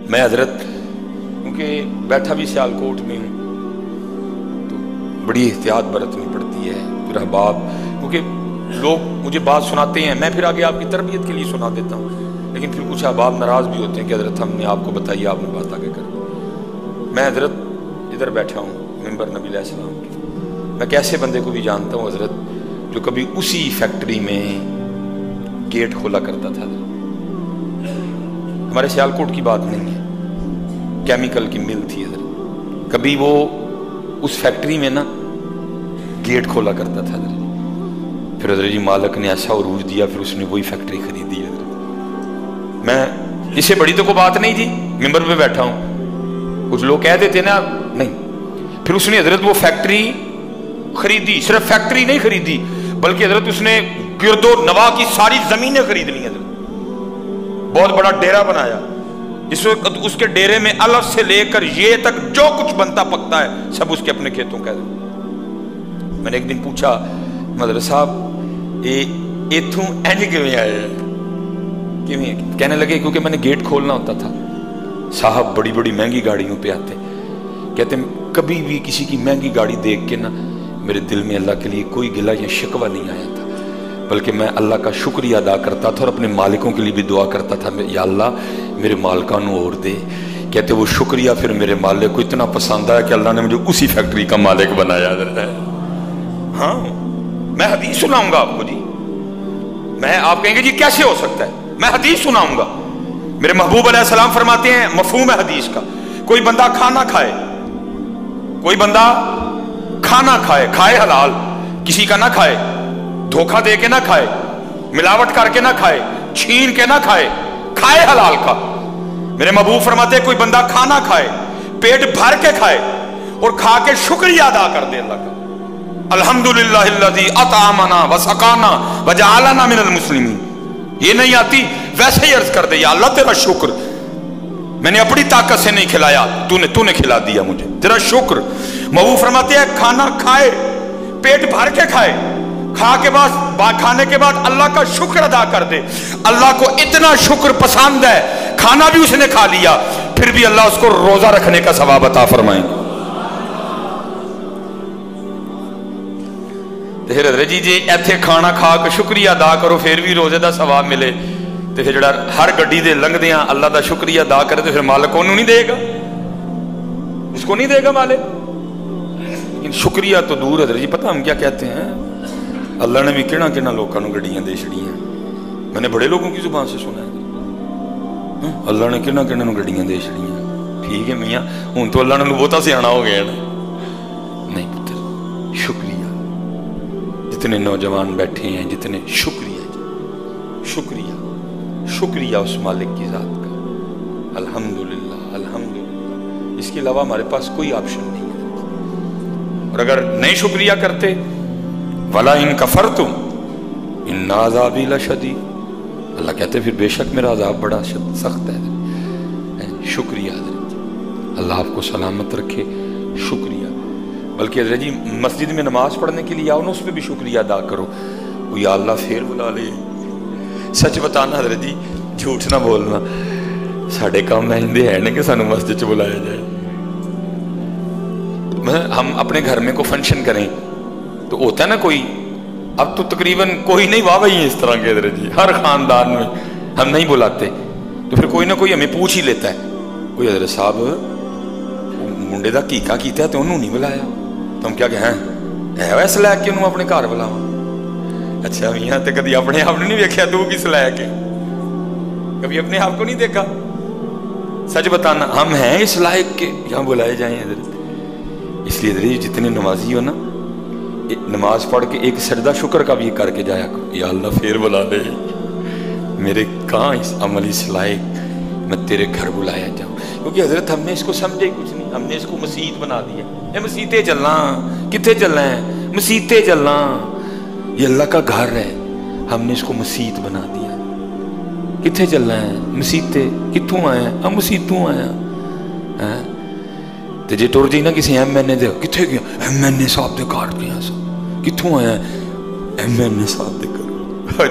میں حضرت کیونکہ بیٹھا بھی سیالکوٹ میں ہوں تو بڑی احتیاط برتنی پڑتی ہے. پھر احباب کیونکہ لوگ مجھے بات سناتے ہیں، میں پھر آگے آپ کی تربیت کے لیے سنا دیتا ہوں، لیکن پھر کچھ احباب ناراض بھی ہوتے ہیں کہ حضرت ہم نے آپ کو بتائی، آپ نے بات آگے کر دی. میں حضرت ادھر بیٹھا ہوں ممبر نبی علیہ السلام کی. میں کیسے بندے کو بھی جانتا ہوں حضرت جو کبھی اسی فیکٹری میں گیٹ کھولا کرتا تھا. ہمارے سیالکوٹ کی بات نہیں ہے، کیمیکل کی مل تھی حضرت، کبھی وہ اس فیکٹری میں نا گیٹ کھولا کرتا تھا حضرت. پھر حضرت جی مالک نے ایسا عروج دیا، پھر اس نے وہی فیکٹری خریدی حضرت. میں اس سے بڑی تو کوئی بات نہیں جی، ممبر پہ بیٹھا ہوں، کچھ لوگ کہہ دیتے نا نہیں. پھر اس نے حضرت وہ فیکٹری خریدی، صرف فیکٹری نہیں خریدی بلکہ حضرت اس نے گرد و نواح کی ساری زمینیں خرید لی حضرت. بہت بڑا ڈیرا بنایا، اس وقت اس کے ڈیرے میں الف سے لے کر یہ تک جو کچھ بنتا پکتا ہے سب اس کے اپنے کھیتوں کا ہے. میں نے ایک دن پوچھا مدرسہ صاحب ایتھوں اینج کیویں آئے کیویں؟ کہنے لگے کیونکہ میں نے گیٹ کھولنا ہوتا تھا. صاحب بڑی بڑی مہنگی گاڑیوں پہ آتے، کہتے ہیں کبھی بھی کسی کی مہنگی گاڑی دیکھ کے نا میرے دل میں اللہ کے لیے کوئی گلہ یا شکوہ نہیں آیا تھا، بلکہ میں اللہ کا شکریہ ادا کرتا تھا اور اپنے مالکوں کے لیے بھی دعا کرتا تھا یا اللہ میرے مالکان اور دے. کہتے وہ شکریہ پھر میرے مالک کو اتنا پسند آیا کہ اللہ نے مجھے اسی فیکٹری کا مالک بنایا. ہاں میں حدیث سناؤں گا آپ کو جی. میں آپ کہیں گے جی کیسے ہو سکتا ہے؟ میں حدیث سناؤں گا. میرے محبوب علیہ السلام فرماتے ہیں مفہوم ہے حدیث کا، کوئی بندہ کھانا کھائے، کوئی بندہ کھانا کھائے، کھائے حلال، کسی کا نہ کھائے، دھوکہ دے کے نہ کھائے، ملاوٹ کر کے نہ کھائے، چھین کے نہ کھائے، کھائے حلال کا. میرے محبوب فرماتے ہیں کوئی بندہ کھانا کھائے، پیٹ بھر کے کھائے اور کھا کے شکریہ ادا کر دے اللہ کا. الحمدللہ الذی اطعمنا وسقانا وجعلنا من المسلمین. یہ نہیں آتی ویسے ہی عرض کر دے یا اللہ تیرا شکر، میں نے اپنی طاقت سے نہیں کھلایا، تو نے کھلا دیا مجھے، تیرا شکر. محبوب فرماتے ہیں کھانا کھائے، پیٹ بھر کے کھائے، کھانے کے بعد اللہ کا شکر ادا کر دے. اللہ کو اتنا شکر پسند ہے، کھانا بھی اس نے کھا لیا پھر بھی اللہ اس کو روزہ رکھنے کا ثواب عطا فرمائیں. پھر حضرت جی ایتھے کھانا کھا کے شکریہ ادا کرو پھر بھی روزے دا ثواب ملے تو پھر جڑا ہر گڈی دے لنگدیاں اللہ دا شکریہ ادا کرے تو پھر مالک انہوں نہیں دے گا، اس کو نہیں دے گا مالک. لیکن شکریہ تو دور حضرت جی پتہ ہم کیا کہتے ہیں، اللہ نے بھی کہنا کہنا لوگوں کو گڈیاں دے چھڑیاں. میں نے بڑے لوگوں کی زبان سے سنا ہے اللہ نے کہنا کہنا گڈیاں دے چھڑیاں. ٹھیک ہے میاں ہوں تو اللہ نے بہتا سیاح ہو گیا نا. نہیں پتر شکریہ. جتنے نوجوان بیٹھے ہیں جتنے شکریہ شکریہ شکریہ اس مالک کی ذات کا. الحمدللہ الحمدللہ، اس کے علاوہ ہمارے پاس کوئی آپشن نہیں ہے. اور اگر نہیں شکریہ کرتے وَلَا إِن كَفَرْتُمْ إِنَّ عَذَابِي لَشَدِيدٌ، اللہ کہتے پھر بے شک میرا عذاب بڑا سخت ہے. شکریہ حضرت، اللہ آپ کو سلامت رکھے. شکریہ. بلکہ حضرت جی مسجد میں نماز پڑھنے کے لیے آؤ نا اس پہ بھی شکریہ ادا کرو. وہ یا اللہ پھر بلا لے. سچ بتانا حضرت جی، جھوٹ نہ بولنا، ساڑھے کام نہندے ہیں نا کہ سانو مسجد چ بلایا جائے. ہم اپنے گھر میں کوئی فنکشن کریں تو ہوتا ہے نا کوئی، اب تو تقریباً کوئی نہیں واہ وہی ہے اس طرح کے حضرت جی، ہر خاندان میں ہم نہیں بلاتے تو پھر کوئی نہ کوئی ہمیں پوچھ ہی لیتا ہے کوئی حضرت صاحب منڈے دا کیکا کیتا ہے تو انہوں نہیں بلایا. تو ہم کیا کہ ہیں ویسے لے کے انہوں اپنے گھر بلاواں. اچھا میاں تے کدی اپنے آپ نے نہیں ویکھیا تو کس لے کے، کبھی اپنے آپ کو نہیں دیکھا. سچ بتانا ہم ہیں اس لائق کے یہاں بلائے جائیں حضرت. اس لیے حضرت جتنے نمازی ہو نا نماز پڑھ کے ایک سجدہ شکر کا بھی کر کے جایا کرو. یا اللہ پھر بلا لے، میرے کہاں اس عمل اس لائق میں تیرے گھر بلایا جاؤں. کیونکہ حضرت ہم نے اس کو سمجھے کچھ نہیں، ہم نے اس کو مسجد بنا دیا. اے مسیتے چلنا، کتنے چلنا ہے؟ مسیتے چلنا، یہ اللہ کا گھر ہے، ہم نے اس کو مسجد بنا دیا. کتنے چلنا ہے؟ مسیتے. کتوں آیا؟ ہم مسیتوں آیا. تو جی ٹر جی نا کسی ایم این اے دے کتنے گیا؟ ایم این اے صاحب دے کارڈ گیا سو. کتوں آیا؟ ایم این اے صاحب دے کرو.